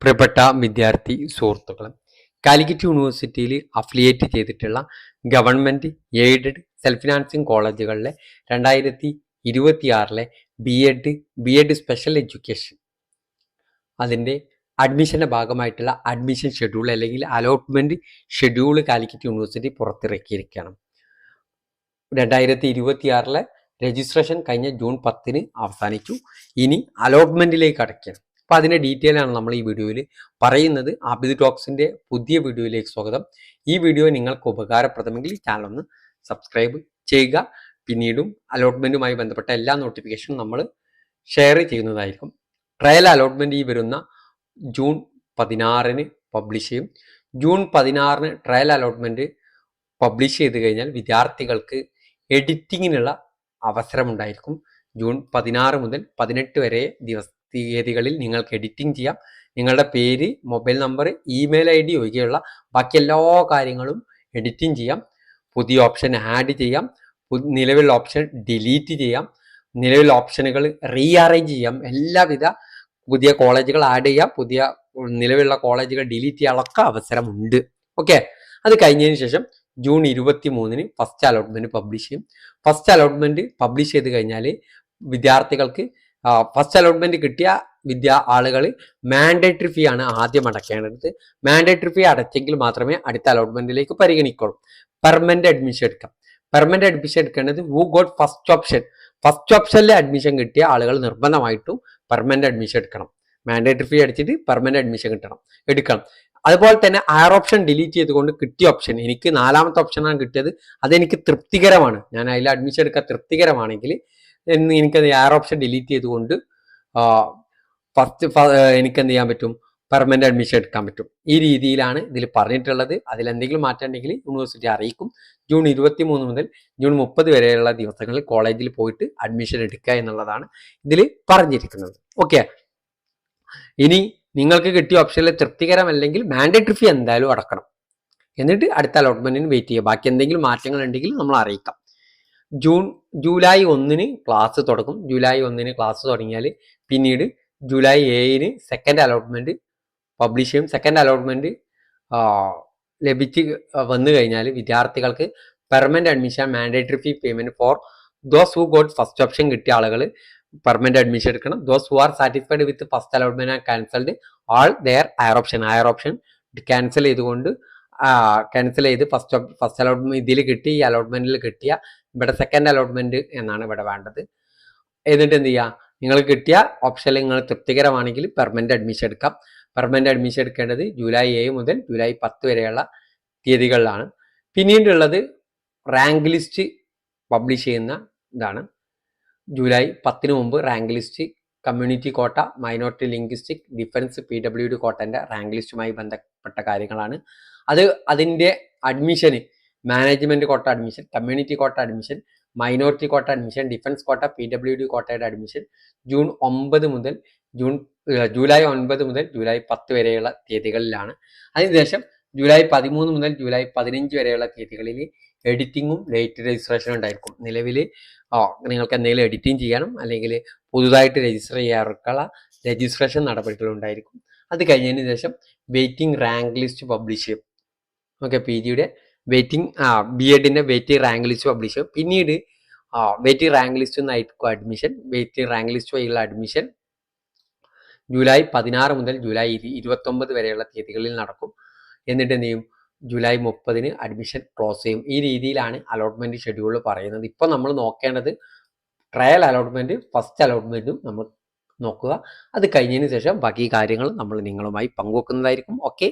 പ്രിയപ്പെട്ട വിദ്യാർത്ഥി സുഹൃത്തുക്കളെ, കാലിക്കറ്റ് യൂണിവേഴ്സിറ്റിയിൽ അഫിലിയേറ്റ് ചെയ്തിട്ടുള്ള ഗവൺമെൻറ് എയ്ഡഡ് സെൽഫ് ഫിനാൻസിങ് കോളേജുകളിലെ 2026 ബി എഡ് സ്പെഷ്യൽ എഡ്യൂക്കേഷൻ അതിൻ്റെ അഡ്മിഷൻ്റെ ഭാഗമായിട്ടുള്ള അഡ്മിഷൻ ഷെഡ്യൂൾ അല്ലെങ്കിൽ അലോട്ട്മെൻറ്റ് ഷെഡ്യൂൾ കാലിക്കറ്റ് യൂണിവേഴ്സിറ്റി പുറത്തിറക്കിയിരിക്കുകയാണ്. 2026 രജിസ്ട്രേഷൻ കഴിഞ്ഞ ജൂൺ 10 അവസാനിച്ചു. ഇനി അലോട്ട്മെൻറ്റിലേക്ക് കടക്കുകയാണ്. അപ്പോൾ അതിൻ്റെ ഡീറ്റെയിൽ ആണ് നമ്മൾ ഈ വീഡിയോയിൽ പറയുന്നത്. ആബിദ് ടോക്സിൻ്റെ പുതിയ വീഡിയോയിലേക്ക് സ്വാഗതം. ഈ വീഡിയോ നിങ്ങൾക്ക് ഉപകാരപ്രദമെങ്കിൽ ചാനൽ ഒന്ന് സബ്സ്ക്രൈബ് ചെയ്യുക. പിന്നീടും അലോട്ട്മെൻറ്റുമായി ബന്ധപ്പെട്ട എല്ലാ നോട്ടിഫിക്കേഷനും നമ്മൾ ഷെയർ ചെയ്യുന്നതായിരിക്കും. ട്രയൽ അലോട്ട്മെൻറ്റ് ഈ വരുന്ന ജൂൺ 16 പബ്ലിഷ് ചെയ്യും. ജൂൺ 16 ട്രയൽ അലോട്ട്മെൻറ്റ് പബ്ലിഷ് ചെയ്ത് കഴിഞ്ഞാൽ വിദ്യാർത്ഥികൾക്ക് എഡിറ്റിങ്ങിനുള്ള അവസരമുണ്ടായിരിക്കും. ജൂൺ 16 മുതൽ 18 വരെ തീയതികളിൽ നിങ്ങൾക്ക് എഡിറ്റിംഗ് ചെയ്യാം. നിങ്ങളുടെ പേര്, മൊബൈൽ നമ്പർ, ഇമെയിൽ ID ഒഴികെയുള്ള ബാക്കി എല്ലാ കാര്യങ്ങളും എഡിറ്റിംഗ് ചെയ്യാം. പുതിയ ഓപ്ഷൻ ആഡ് ചെയ്യാം, നിലവിലുള്ള ഓപ്ഷൻ ഡിലീറ്റ് ചെയ്യാം, നിലവിലുള്ള ഓപ്ഷനുകൾ റീഅറേഞ്ച് ചെയ്യാം. എല്ലാവിധ പുതിയ കോളേജുകൾ ആഡ് ചെയ്യാം, പുതിയ നിലവിലുള്ള കോളേജുകൾ ഡിലീറ്റ് ചെയ്യാനൊക്കെ അവസരമുണ്ട്. ഓക്കെ, അത് കഴിഞ്ഞതിന് ശേഷം ജൂൺ 23 ഫസ്റ്റ് അലോട്ട്മെന്റ് പബ്ലിഷ് ചെയ്യും. ഫസ്റ്റ് അലോട്ട്മെന്റ് പബ്ലിഷ് ചെയ്ത് കഴിഞ്ഞാൽ വിദ്യാർത്ഥികൾക്ക് ഫസ്റ്റ് അലോട്ട്മെന്റ് കിട്ടിയ ആളുകൾ മാൻഡേറ്ററി ഫീ ആണ് ആദ്യം അടയ്ക്കേണ്ടത്. മാൻഡേറ്ററി ഫീ അടച്ചെങ്കിൽ മാത്രമേ അടുത്ത അലോട്ട്മെന്റിലേക്ക് പരിഗണിക്കുള്ളൂ. പെർമനന്റ് അഡ്മിഷൻ എടുക്കാം. പെർമനന്റ് അഡ്മിഷൻ എടുക്കേണ്ടത് who got first option. First ഓപ്ഷനിലെ അഡ്മിഷൻ കിട്ടിയ ആളുകൾ നിർബന്ധമായിട്ടും പെർമനന്റ് അഡ്മിഷൻ എടുക്കണം. മാൻഡേറ്ററി ഫീ അടിച്ചിട്ട് പെർമനന്റ് അഡ്മിഷൻ എടുക്കണം. അതുപോലെ തന്നെ ഹയർ ഓപ്ഷൻ ഡിലീറ്റ് ചെയ്തുകൊണ്ട് കിട്ടിയ ഓപ്ഷൻ, എനിക്ക് 4ാമത്തെ ഓപ്ഷനാണ് കിട്ടിയത്, അതെനിക്ക് തൃപ്തികരമാണ്, ഞാൻ അതിൽ അഡ്മിഷൻ എടുക്കാൻ തൃപ്തികരമാണെങ്കിൽ എനിക്കത് ഹയർ ഓപ്ഷൻ ഡിലീറ്റ് ചെയ്തുകൊണ്ട് എനിക്കെന്ത് ചെയ്യാൻ പറ്റും, പെർമനന്റ് അഡ്മിഷൻ എടുക്കാൻ പറ്റും. ഈ രീതിയിലാണ് ഇതിൽ പറഞ്ഞിട്ടുള്ളത്. അതിലെന്തെങ്കിലും മാറ്റം ഉണ്ടെങ്കിൽ യൂണിവേഴ്സിറ്റി അറിയിക്കും. ജൂൺ 23 മുതൽ ജൂൺ 30 വരെയുള്ള ദിവസങ്ങളിൽ കോളേജിൽ പോയിട്ട് അഡ്മിഷൻ എടുക്കുക എന്നുള്ളതാണ് ഇതിൽ പറഞ്ഞിരിക്കുന്നത്. ഓക്കെ, ഇനി നിങ്ങൾക്ക് കിട്ടിയ ഓപ്ഷനിൽ തൃപ്തികരമല്ലെങ്കിൽ മാൻഡേറ്ററി ഫീ എന്തായാലും അടക്കണം. എന്നിട്ട് അടുത്ത അലോട്ട്മെന്റിന് വെയിറ്റ് ചെയ്യുക. ബാക്കി എന്തെങ്കിലും മാറ്റങ്ങൾ ഉണ്ടെങ്കിൽ നമ്മൾ അറിയിക്കാം. ജൂലൈ 1 ക്ലാസ് തുടങ്ങും. ജൂലൈ 1 ക്ലാസ് തുടങ്ങിയാൽ പിന്നീട് ജൂലൈ 7 സെക്കൻഡ് അലോട്ട്മെന്റ് പബ്ലിഷ് ചെയ്യും. സെക്കൻഡ് അലോട്ട്മെന്റ് ലഭിച്ച് വന്നു കഴിഞ്ഞാൽ വിദ്യാർത്ഥികൾക്ക് permanent admission mandatory fee payment for those who got first option കിട്ടിയ ആളുകൾ പെർമനന്റ് അഡ്മിഷൻ എടുക്കണം. Those who are satisfied with first allotment and cancelled all their higher option cancel ചെയ്ത് first allotment ഇതിൽ കിട്ടി, ഈ അലോട്ട്മെന്റിൽ കിട്ടിയ ഇവിടെ സെക്കൻഡ് അലോട്ട്മെന്റ് എന്നാണ് ഇവിടെ വേണ്ടത്. എന്നിട്ട് എന്ത് ചെയ്യുക, നിങ്ങൾ കിട്ടിയ ഓപ്ഷനിൽ നിങ്ങൾ തൃപ്തികരമാണെങ്കിൽ പെർമനന്റ് അഡ്മിഷൻ എടുക്കാം. പെർമനന്റ് അഡ്മിഷൻ എടുക്കേണ്ടത് ജൂലൈ 7 മുതൽ ജൂലൈ 10 വരെയുള്ള തീയതികളിലാണ്. പിന്നീടുള്ളത് റാങ്ക് ലിസ്റ്റ് പബ്ലിഷ് ചെയ്യുന്ന ഇതാണ്. ജൂലൈ 10 മുമ്പ് rank list, community quota, minority linguistic, defence, PWD കോട്ടൻ്റെ റാങ്ക് ലിസ്റ്റുമായി ബന്ധപ്പെട്ട കാര്യങ്ങളാണ്. അതിൻ്റെ അഡ്മിഷന് മാനേജ്മെന്റ് കോട്ട admission, community quota admission, minority കോട്ട അഡ്മിഷൻ, ഡിഫൻസ് കോട്ട, PWD കോട്ടയുടെ അഡ്മിഷൻ ജൂലൈ 9 മുതൽ ജൂലൈ 10 വരെയുള്ള തീയതികളിലാണ്. അതിനുശേഷം ജൂലൈ 13 മുതൽ ജൂലൈ 15 വരെയുള്ള തീയതികളിൽ എഡിറ്റിങ്ങും ലേറ്റ് രജിസ്ട്രേഷനും ഉണ്ടായിരിക്കും. നിലവിൽ നിങ്ങൾക്ക് എന്തെങ്കിലും എഡിറ്റിംഗ് ചെയ്യണം അല്ലെങ്കിൽ പുതുതായിട്ട് രജിസ്റ്റർ ചെയ്യാറുള്ള രജിസ്ട്രേഷൻ നടപടികൾ ഉണ്ടായിരിക്കും. അത് കഴിഞ്ഞതിന് ശേഷം വെയിറ്റിംഗ് റാങ്ക് ലിസ്റ്റ് പബ്ലിഷ് ചെയ്യും. ഓക്കെ, PGയുടെ ബി എഡിൻ്റെ വെയിറ്റിംഗ് റാങ്ക് ലിസ്റ്റ് പബ്ലിഷ് ചെയ്യും. പിന്നീട് വെയിറ്റിംഗ് റാങ്ക് ലിസ്റ്റ് എന്നായിരിക്കും അഡ്മിഷൻ. വെയിറ്റിംഗ് റാങ്ക് ലിസ്റ്റ് വഴിയുള്ള അഡ്മിഷൻ ജൂലൈ 16 മുതൽ ജൂലൈ 29 വരെയുള്ള തീയതികളിൽ നടക്കും. എന്നിട്ട് എന്ത് ചെയ്യും, ജൂലൈ 30 അഡ്മിഷൻ ക്ലോസ് ചെയ്യും. ഈ രീതിയിലാണ് അലോട്ട്മെന്റ് ഷെഡ്യൂൾ പറയുന്നത്. ഇപ്പോൾ നമ്മൾ നോക്കേണ്ടത് ട്രയൽ അലോട്ട്മെന്റ്, ഫസ്റ്റ് അലോട്ട്മെന്റും നമ്മൾ നോക്കുക. അത് കഴിഞ്ഞതിന് ശേഷം ബാക്കി കാര്യങ്ങൾ നമ്മൾ നിങ്ങളുമായി പങ്കുവെക്കുന്നതായിരിക്കും. ഓക്കെ.